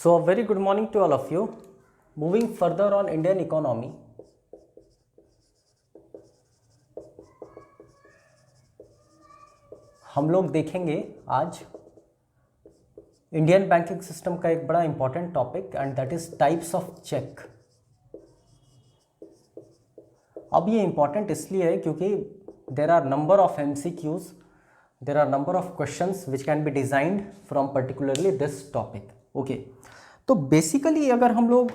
So, a very good morning to all of you. Moving further on Indian economy, हम लोग देखेंगे आज Indian banking system का एक बड़ा important topic and that is types of check. अब ये इंपॉर्टेंट इसलिए है क्योंकि there are number of MCQs, there are number of questions which can be designed from particularly this topic. Okay, तो basically अगर हम लोग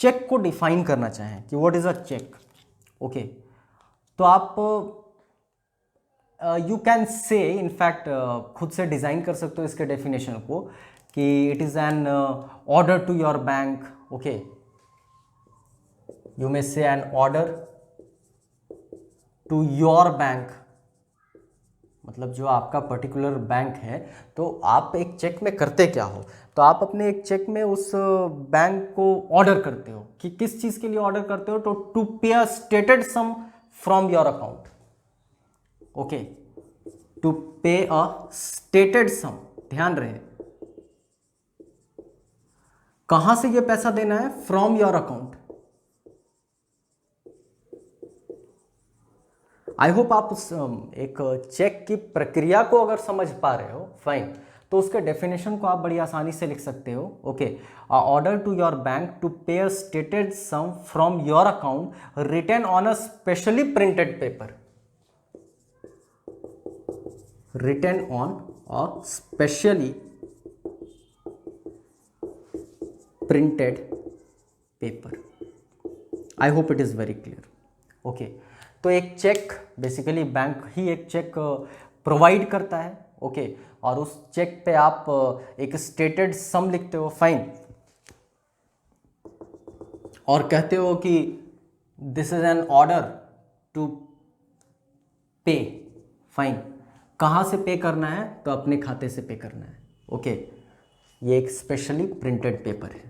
चेक को डिफाइन करना चाहें कि what is a check, okay, तो आप यू कैन से इनफैक्ट खुद से डिज़ाइन कर सकते हो इसके डेफिनेशन को कि it is an order to your bank. Okay, you may say an order to your bank, मतलब जो आपका पर्टिकुलर बैंक है। तो आप एक चेक में करते क्या हो, तो आप अपने एक चेक में उस बैंक को ऑर्डर करते हो कि किस चीज़ के लिए ऑर्डर करते हो, तो to pay a stated sum from your account. Okay, to pay a stated सम, ध्यान रहे कहां से ये पैसा देना है, from your account. I hope आप उस एक चेक की प्रक्रिया को अगर समझ पा रहे हो, फाइन, तो उसके डेफिनेशन को आप बड़ी आसानी से लिख सकते हो। Okay, order to your bank to pay a stated sum from your account written on a specially printed paper, written on a specially printed paper. I hope it is very clear. Okay, तो एक check basically bank ही एक check provide करता है। Okay, और उस check पे आप एक स्टेटेड सम लिखते हो, फाइन, और कहते हो कि this is an order to pay, fine. कहाँ से पे करना है, तो अपने खाते से पे करना है। ओके, ये एक स्पेशली प्रिंटेड पेपर है।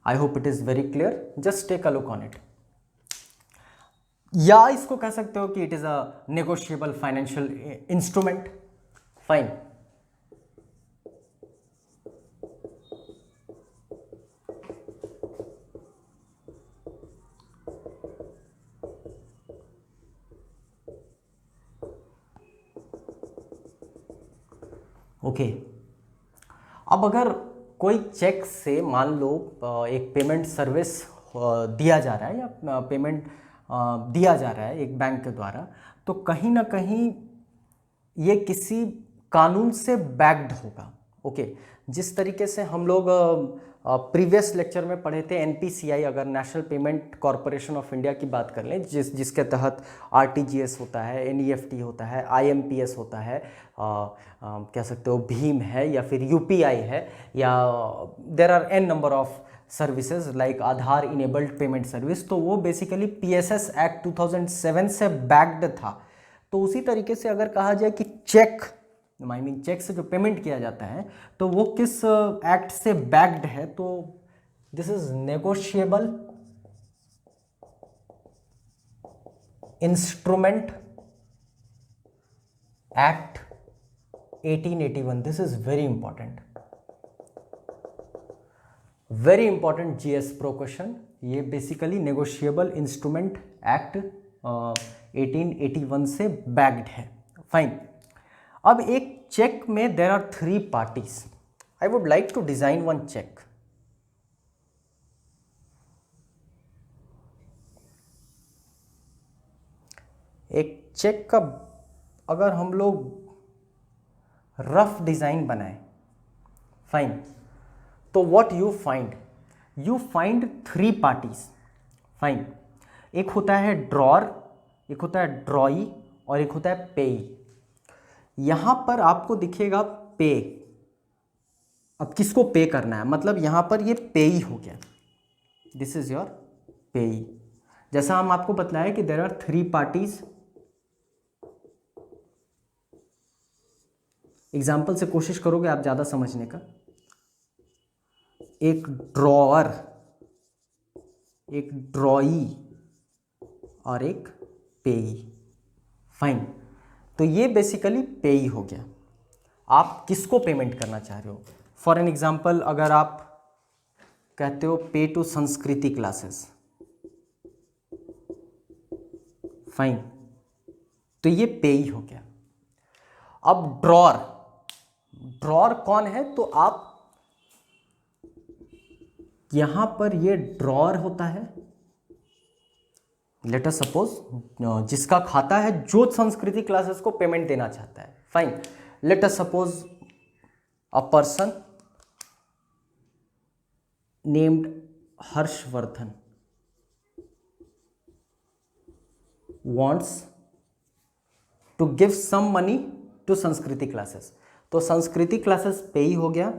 I hope it is very clear, just take a look on it. या इसको कह सकते हो कि it is a negotiable financial instrument, fine. Okay, अब अगर कोई चेक से मान लो एक पेमेंट सर्विस दिया जा रहा है या पेमेंट दिया जा रहा है एक बैंक के द्वारा, तो कहीं ना कहीं ये किसी कानून से बैक्ड होगा। ओके, जिस तरीके से हम लोग प्रीवियस लेक्चर में पढ़े थे NPCI, अगर national payment corporation of India की बात कर लें, जिसके तहत RTGS होता है, NEFT होता है, IMPS होता है, कह सकते हो भीम है, या फिर UPI है, या there are n number of services like Aadhaar enabled payment service. तो वो बेसिकली PSS एक्ट 2007 से बैक्ड था। तो उसी तरीके से अगर कहा जाए कि चेक, आई मीन चेक से जो पेमेंट किया जाता है, तो वो किस एक्ट से बैक्ड है, तो this is negotiable instrument act 1881। This is very important, very important GS pro question. ये बेसिकली नेगोशिएबल इंस्ट्रूमेंट एक्ट 1881 से बैक्ड है, फाइन। अब एक चेक में there are 3 parties. I would like to design one check. एक check का अगर हम लोग रफ डिजाइन बनाए, फाइन, तो what you find 3 parties, fine. एक होता है ड्रॉर, एक होता है ड्रॉई, और एक होता है पेई। यहां पर आपको दिखेगा पे। अब किसको पे करना है, मतलब यहां पर ये पेई हो गया, दिस इज योर पेई। जैसा हम आपको बतलाया कि देयर आर 3 पार्टीज। एग्जाम्पल से कोशिश करोगे आप ज्यादा समझने का। एक ड्रॉअर, एक ड्रॉई, और एक पेई, फाइन। तो ये बेसिकली पेई हो गया। आप किसको पेमेंट करना चाह रहे हो, फॉर एन एग्जाम्पल अगर आप कहते हो पे टू संस्कृति क्लासेस, फाइन, तो ये पे ही हो गया। अब ड्रॉर, ड्रॉर कौन है, तो आप यहां पर ये ड्रॉर होता है, लेट अस सपोज जिसका खाता है जो संस्कृति क्लासेस को पेमेंट देना चाहता है, fine, let us suppose a person named Harshvardhan wants to give some money to संस्कृति क्लासेस, तो संस्कृति क्लासेस पे ही हो गया।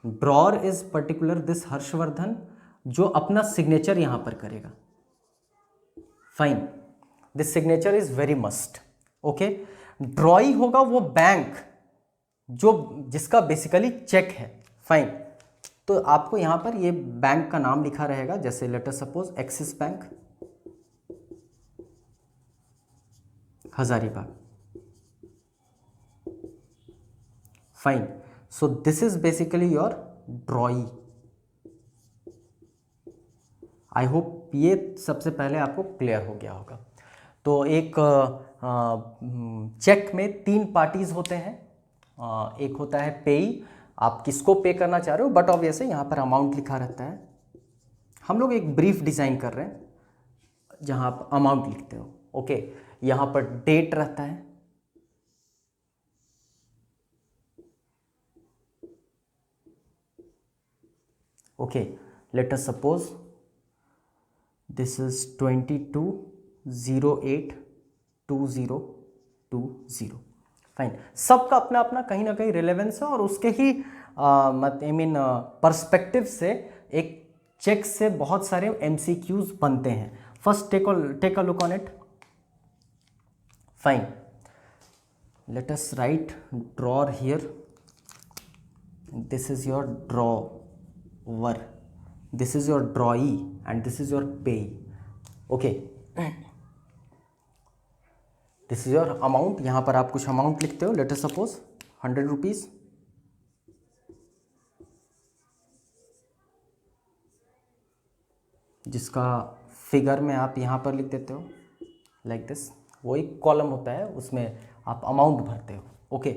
Drawer is particular this Harshvardhan जो अपना सिग्नेचर यहां पर करेगा, fine, this signature is very must, okay. ड्रॉई होगा वो बैंक जो जिसका बेसिकली चेक है, फाइन, तो आपको यहां पर ये बैंक का नाम लिखा रहेगा, जैसे late us suppose axis bank Hazaribagh, fine. So this is basically your ड्रॉई। I hope ये सबसे पहले आपको क्लियर हो गया होगा। तो एक चेक में 3 पार्टीज होते हैं, एक होता है पेई, आप किसको पे करना चाह रहे हो, बट ऑब्वियसली यहाँ पर अमाउंट लिखा रहता है। हम लोग एक ब्रीफ डिज़ाइन कर रहे हैं जहाँ आप अमाउंट लिखते हो, ओके। यहाँ पर डेट रहता है, okay, late us suppose this is 22/08/2020, fine. सबका अपना अपना कहीं ना कहीं रिलेवेंस है और उसके ही पर्सपेक्टिव से एक चेक से बहुत सारे MCQs बनते हैं। First take a look on it, fine. Let us write drawer here, this is your drawer, this is your drawee and this is your pay, okay. This is your amount, यहां पर आप कुछ amount लिखते हो, let us suppose 100 rupees, जिसका figure में आप यहां पर लिख देते हो लाइक दिस, वो एक कॉलम होता है उसमें आप अमाउंट भरते हो, okay.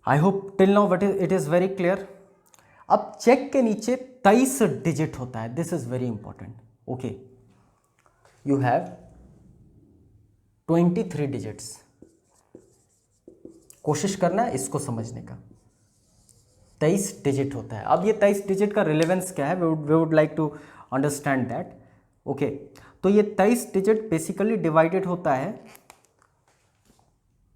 I hope till now what it is very clear. अब चेक के नीचे 23 डिजिट होता है, this is very important, okay. You have 23 digits, कोशिश करना है इसको समझने का। 23 डिजिट होता है। अब ये 23 डिजिट का रिलेवेंस क्या है, we would like to understand that, okay. तो ये 23 डिजिट बेसिकली डिवाइडेड होता है,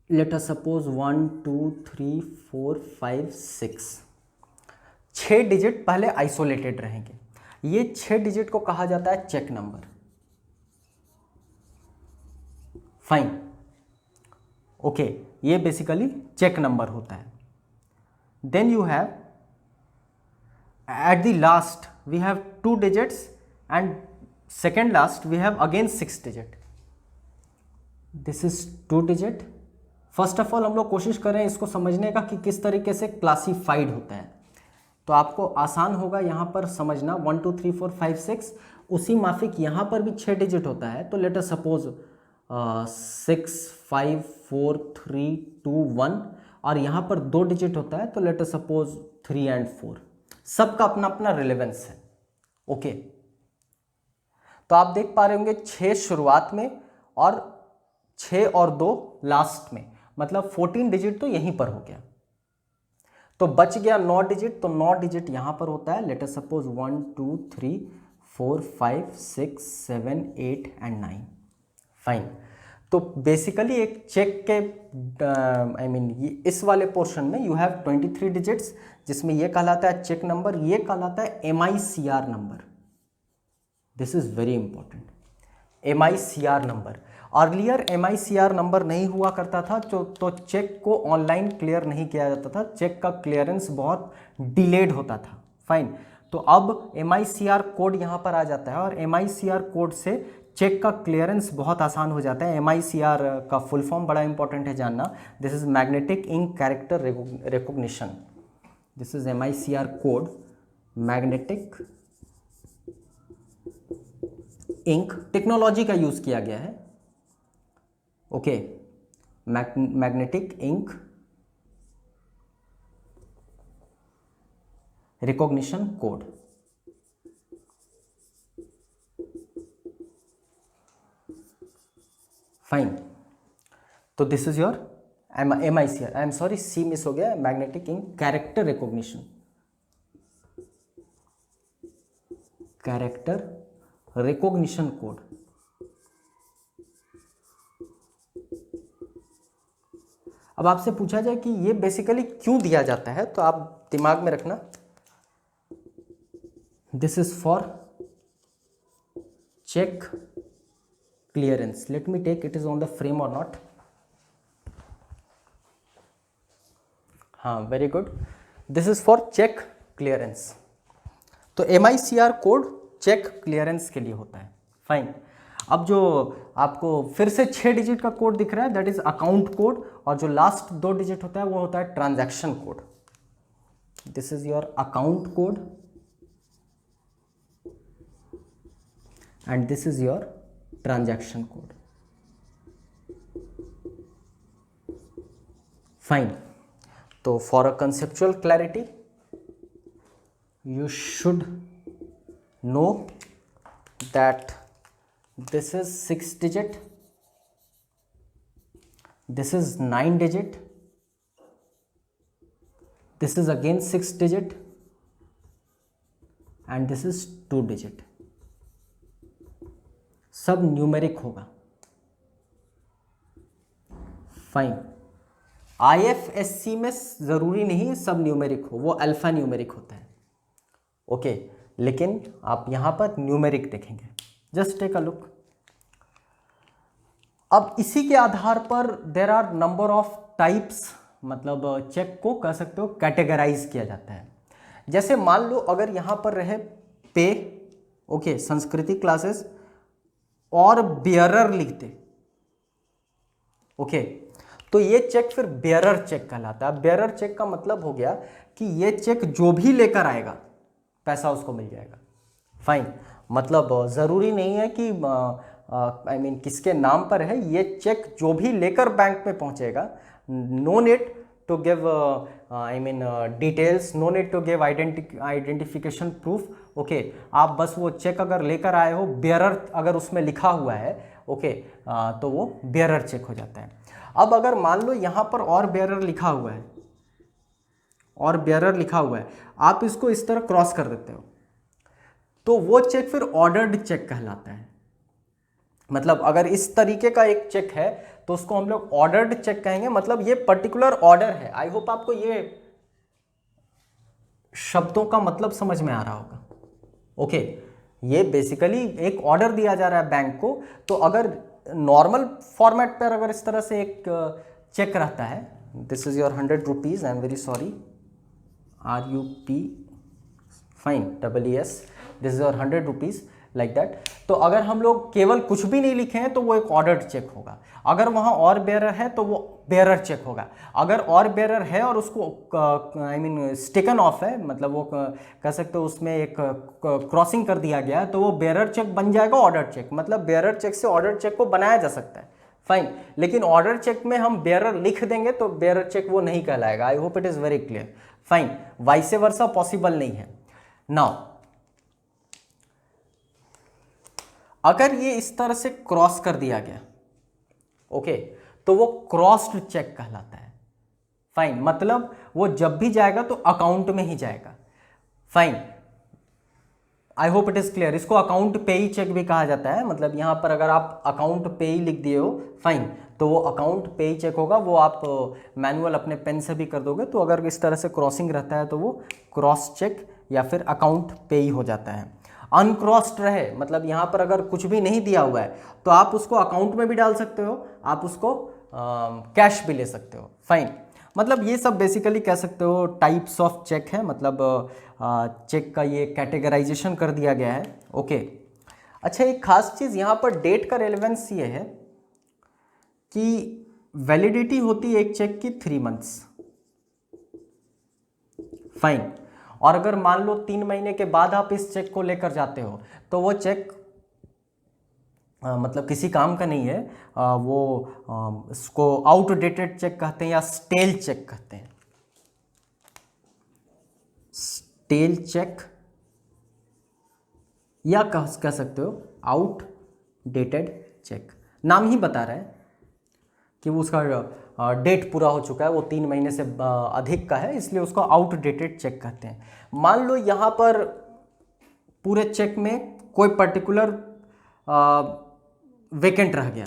लेट अस सपोज 1 2 3 4 5 6, 6 डिजिट पहले आइसोलेटेड रहेंगे। ये 6 डिजिट को कहा जाता है चेक नंबर, फाइन, ओके। ये बेसिकली चेक नंबर होता है। Then you have at the last we have 2 digits and second last we have again 6 digit, this is 2 digit. First of all हम लोग कोशिश कर रहे हैं इसको समझने का कि किस तरीके से क्लासीफाइड होता है, तो आपको आसान होगा यहाँ पर समझना। 1 2 3 4 5 6, उसी माफिक यहाँ पर भी 6 डिजिट होता है, तो लेट अस सपोज 6 5 4 3 2 1, और यहाँ पर 2 डिजिट होता है, तो लेट अस सपोज 3 and 4। सबका अपना अपना रिलेवेंस है, ओके। तो आप देख पा रहे होंगे 6 शुरुआत में और 6 और 2 लास्ट में, मतलब 14 डिजिट तो यहीं पर हो गया। तो बच गया 9 डिजिट, तो 9 डिजिट यहां पर होता है, let us suppose 1 2 3 4 5 6 7 8 and 9, fine. तो बेसिकली एक चेक के इस वाले पोर्शन में यू हैव 23 डिजिट्स, जिसमें ये कहलाता है चेक नंबर, ये कहलाता है MICR number, this is very important, MICR number. Earlier MICR number नहीं हुआ करता था, तो चेक को ऑनलाइन क्लियर नहीं किया जाता था, चेक का क्लियरेंस बहुत डिलेड होता था, फाइन। तो अब MICR कोड यहाँ पर आ जाता है और MICR कोड से चेक का क्लियरेंस बहुत आसान हो जाता है। MICR का फुल फॉर्म बड़ा इंपॉर्टेंट है जानना, this is magnetic ink character recognition, this is MICR code, magnetic ink technology का यूज किया गया है। Okay, magnetic ink recognition code. Fine, तो this is your MICR, I am sorry C miss हो गया, magnetic ink character recognition, character recognition code. अब आपसे पूछा जाए कि ये बेसिकली क्यों दिया जाता है, तो आप दिमाग में रखना, this is for check clearance. Let me take, it is on the frame और नॉट। हाँ, very good, this is for check clearance. तो MICR कोड चेक क्लियरेंस के लिए होता है। फाइन, अब जो आपको फिर से 6 डिजिट का कोड दिख रहा है, दैट इज अकाउंट कोड, और जो लास्ट 2 डिजिट होता है वो होता है transaction code. This is your account code and this is your transaction code. Fine, तो for a conceptual clarity you should know that this is 6 digit, this is 9 digit, this is again 6 digit, and this is 2 digit। सब numeric होगा। Fine, IFSC में जरूरी नहीं सब numeric हो, वो alpha numeric होता है। ओके, लेकिन आप यहां पर न्यूमेरिक देखेंगे। Just take a look. अब इसी के आधार पर there are number of types, मतलब चेक को कह सकते हो कैटेगराइज किया जाता है। जैसे मान लो अगर यहां पर रहे पे, ओके, संस्कृति क्लासेस और बेयरर लिखते, ओके, तो ये चेक फिर बेयरर चेक कहलाता है। बेयरर चेक का मतलब हो गया कि ये चेक जो भी लेकर आएगा पैसा उसको मिल जाएगा। फाइन, मतलब ज़रूरी नहीं है कि आई मीन किसके नाम पर है, ये चेक जो भी लेकर बैंक में पहुंचेगा, no need to give I mean details, no need to give identification proof. Okay, आप बस वो चेक अगर लेकर आए हो, बेयरर अगर उसमें लिखा हुआ है, ओके, तो वो बेयरर चेक हो जाता है। अब अगर मान लो यहाँ पर और बेयरर लिखा हुआ है, और बेयरर लिखा हुआ है, आप इसको इस तरह क्रॉस कर देते हो, तो वो चेक फिर ऑर्डर्ड चेक कहलाता है। मतलब अगर इस तरीके का एक चेक है तो उसको हम लोग ऑर्डर्ड चेक कहेंगे, मतलब ये पर्टिकुलर ऑर्डर है। आई होप आपको ये शब्दों का मतलब समझ में आ रहा होगा। ओके, ये बेसिकली एक ऑर्डर दिया जा रहा है बैंक को, तो अगर नॉर्मल फॉर्मेट पर अगर इस तरह से एक चेक रहता है, this is your 100 rupees, I am very sorry, RUP, fine, EES, this is your 100 rupees, like that. तो अगर हम लोग केवल कुछ भी नहीं लिखे हैं तो वो एक ऑर्डर्ड चेक होगा। अगर वहाँ और बेयरर है तो वो बेयरर चेक होगा। अगर और बेयरर है और उसको आई मीन स्टिकन ऑफ है, मतलब वो कह सकते हो उसमें एक क्रॉसिंग कर दिया गया है, तो वो बेयरर चेक बन जाएगा ऑर्डर चेक। मतलब बेयरर चेक से ऑर्डर चेक को बनाया जा सकता है। फाइन, लेकिन ऑर्डर चेक में हम बेयरर लिख देंगे तो बेयरर चेक वो नहीं कहलाएगा। आई hope it is very clear. Fine, vice versa possible नहीं है। नाउ अगर ये इस तरह से क्रॉस कर दिया गया, ओके, तो वो क्रॉस्ड चेक कहलाता है। फाइन, मतलब वो जब भी जाएगा तो अकाउंट में ही जाएगा। Fine, I hope it is clear. इसको अकाउंट पेई चेक भी कहा जाता है। मतलब यहां पर अगर आप अकाउंट पेई लिख दिए हो, फाइन, तो वो अकाउंट पेई चेक होगा। वो आप मैनुअल अपने पेन से भी कर दोगे, तो अगर इस तरह से क्रॉसिंग रहता है तो वो क्रॉस चेक या फिर अकाउंट पेई हो जाता है। अनक्रॉस्ड रहे, मतलब यहाँ पर अगर कुछ भी नहीं दिया हुआ है तो आप उसको अकाउंट में भी डाल सकते हो, आप उसको कैश भी ले सकते हो। फाइन, मतलब ये सब बेसिकली कह सकते हो टाइप्स ऑफ चेक है। मतलब चेक का ये कैटेगराइजेशन कर दिया गया है। ओके, अच्छा, एक खास चीज़ यहाँ पर डेट का रेलेवेंस ये है कि वैलिडिटी होती है एक चेक की 3 मंथ्स। फाइन। और अगर मान लो 3 महीने के बाद आप इस चेक को लेकर जाते हो तो वो चेक मतलब किसी काम का नहीं है, वो इसको आउटडेटेड चेक कहते हैं या स्टेल चेक कहते हैं। स्टेल चेक या कह सकते हो आउटडेटेड चेक। नाम ही बता रहा है कि वो उसका डेट पूरा हो चुका है, वो 3 महीने से अधिक का है, इसलिए उसको आउटडेटेड चेक कहते हैं। मान लो यहाँ पर पूरे चेक में कोई पर्टिकुलर वेकेंट रह गया,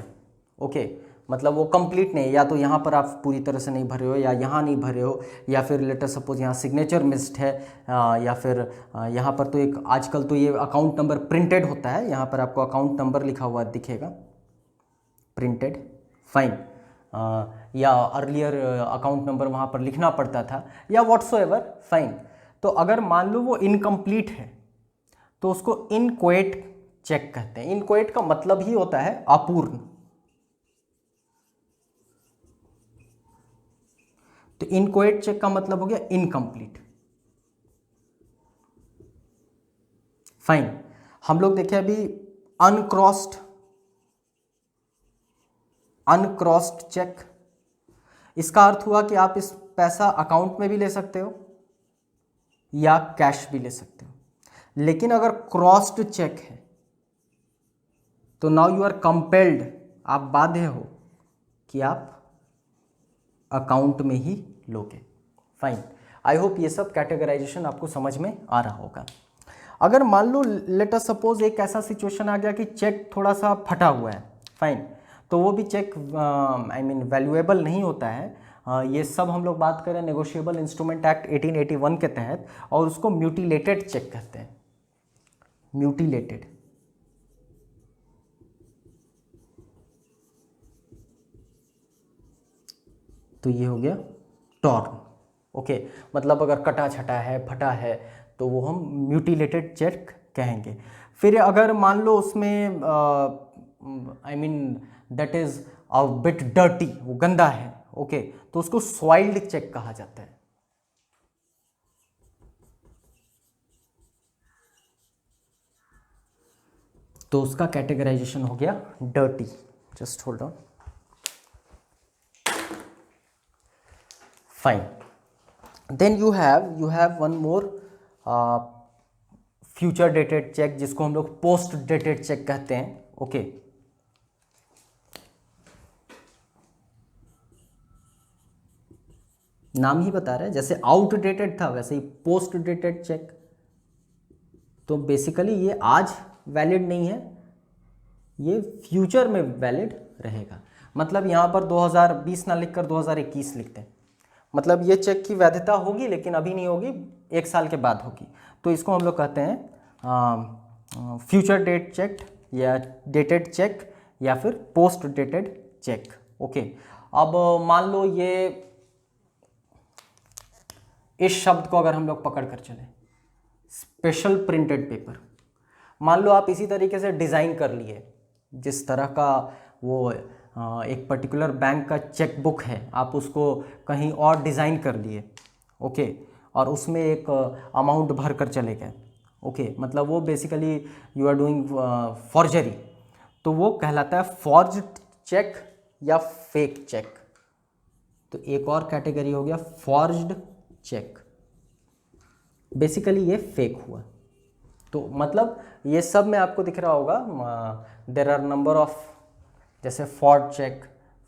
ओके, मतलब वो कंप्लीट नहीं, या तो यहाँ पर आप पूरी तरह से नहीं भरे हो, या यहाँ नहीं भरे हो, या फिर लेटर सपोज यहाँ सिग्नेचर मिस्ड है, या फिर यहाँ पर तो एक आजकल तो ये अकाउंट नंबर प्रिंटेड होता है, यहाँ पर आपको अकाउंट नंबर लिखा हुआ दिखेगा, प्रिंटेड, फाइन, या अर्लियर अकाउंट नंबर वहाँ पर लिखना पड़ता था, या व्हाट्सोएवर, फाइन। तो अगर मान लो वो इनकम्प्लीट है तो उसको इनकोएट चेक कहते हैं। इनकोएट का मतलब ही होता है अपूर्ण। तो इनकोएट चेक का मतलब हो गया इनकम्प्लीट, फाइन। हम लोग देखे अभी अनक्रॉस्ड चेक। इसका अर्थ हुआ कि आप इस पैसा अकाउंट में भी ले सकते हो या कैश भी ले सकते हो, लेकिन अगर क्रॉस्ड चेक है तो नाउ यू आर कंपेल्ड, आप बाध्य हो कि आप अकाउंट में ही लोगे, फाइन। आई होप ये सब कैटेगराइजेशन आपको समझ में आ रहा होगा। अगर मान लो लेट अस सपोज एक ऐसा सिचुएशन आ गया कि चेक थोड़ा सा फटा हुआ है, फाइन, तो वो भी चेक आई मीन वैल्यूएबल नहीं होता है। ये सब हम लोग बात करें नेगोशिएबल इंस्ट्रूमेंट एक्ट 1881 के तहत, और उसको म्यूटिलेटेड चेक कहते हैं, म्यूटिलेटेड। तो ये हो गया टॉर्न, ओके, मतलब अगर कटा छटा है, फटा है, तो वो हम म्यूटिलेटेड चेक कहेंगे। फिर अगर मान लो उसमें I mean that is a bit dirty, वो गंदा है, ओके, तो उसको सॉइल्ड चेक कहा जाता है। तो उसका कैटेगराइजेशन हो गया dirty. Just hold on, fine. Then you have one more future dated check, जिसको हम लोग पोस्ट डेटेड चेक कहते हैं, ओके। नाम ही बता रहा है, जैसे आउटडेटेड था वैसे ही पोस्ट डेटेड चेक। तो बेसिकली ये आज वैलिड नहीं है, ये फ्यूचर में वैलिड रहेगा। मतलब यहाँ पर 2020 ना लिखकर 2021 लिखते हैं, मतलब ये चेक की वैधता होगी लेकिन अभी नहीं होगी, 1 साल के बाद होगी। तो इसको हम लोग कहते हैं फ्यूचर डेट चेक या डेटेड चेक या फिर पोस्ट डेटेड चेक, ओके। अब मान लो ये इस शब्द को अगर हम लोग पकड़ कर चले, स्पेशल प्रिंटेड पेपर, मान लो आप इसी तरीके से डिज़ाइन कर लिए, जिस तरह का वो एक पर्टिकुलर बैंक का चेक बुक है, आप उसको कहीं और डिज़ाइन कर लिए, ओके, और उसमें एक अमाउंट भर कर चले गए, ओके, मतलब वो basically you are doing forgery, तो वो कहलाता है फॉर्ज्ड चेक या फेक चेक। तो एक और कैटेगरी हो गया फॉर्ज्ड चेक, बेसिकली ये फेक हुआ। तो मतलब ये सब में आपको दिख रहा होगा, देयर आर नंबर ऑफ, जैसे forged cheque,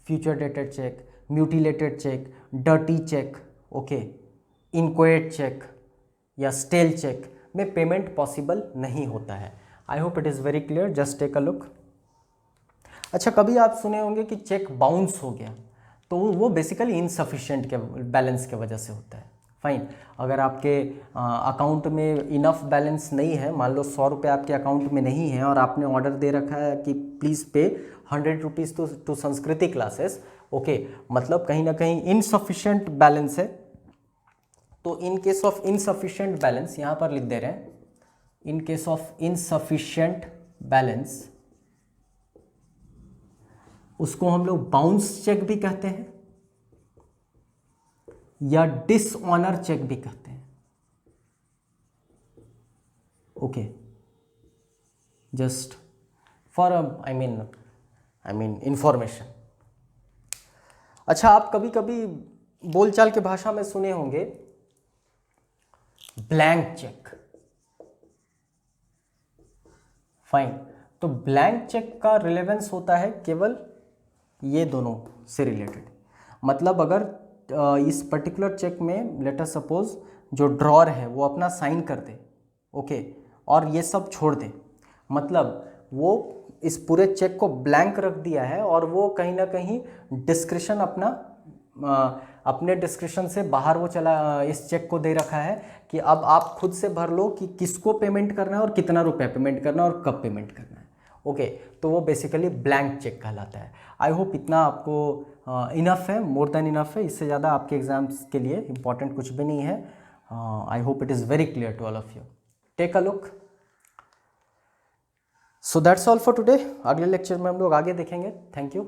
future dated cheque, mutilated cheque, dirty cheque, okay, inchoate cheque या स्टेल चेक में पेमेंट पॉसिबल नहीं होता है। I hope it is very clear, just take a look. अच्छा, कभी आप सुने होंगे कि चेक बाउंस हो गया, तो वो बेसिकली इनसफिशिएंट के बैलेंस के वजह से होता है, फाइन। अगर आपके अकाउंट में इनफ बैलेंस नहीं है, मान लो 100 रुपये आपके अकाउंट में नहीं है और आपने ऑर्डर दे रखा है कि प्लीज़ पे 100 रुपीज़ टू संस्कृति क्लासेस, ओके, मतलब कहीं ना कहीं इनसफिशिएंट बैलेंस है। तो in case of insufficient balance, यहाँ पर लिख दे रहे हैं, in case of insufficient balance, उसको हम लोग बाउंस चेक भी कहते हैं या डिसऑनर चेक भी कहते हैं। Okay, just for I mean information. अच्छा, आप कभी कभी बोलचाल के भाषा में सुने होंगे ब्लैंक चेक। फाइन, तो ब्लैंक चेक का रिलेवेंस होता है केवल ये दोनों से रिलेटेड। मतलब अगर इस पर्टिकुलर चेक में लेट अस सपोज जो ड्रॉर है वो अपना साइन कर दे, ओके, और ये सब छोड़ दे, मतलब वो इस पूरे चेक को ब्लैंक रख दिया है और वो कहीं ना कहीं डिस्क्रिप्शन अपने डिस्क्रिप्शन से बाहर वो इस चेक को दे रखा है कि अब आप खुद से भर लो कि किसको पेमेंट करना है और कितना रुपया पेमेंट करना है और कब पेमेंट करना है। ओके, तो वो बेसिकली ब्लैंक चेक कहलाता है। आई होप इतना आपको इनफ है, मोर देन इनफ है। इससे ज़्यादा आपके एग्जाम्स के लिए इंपॉर्टेंट कुछ भी नहीं है। I hope it is very clear to all of you. Take a look. So that's all for today. अगले लेक्चर में हम लोग आगे देखेंगे। Thank you.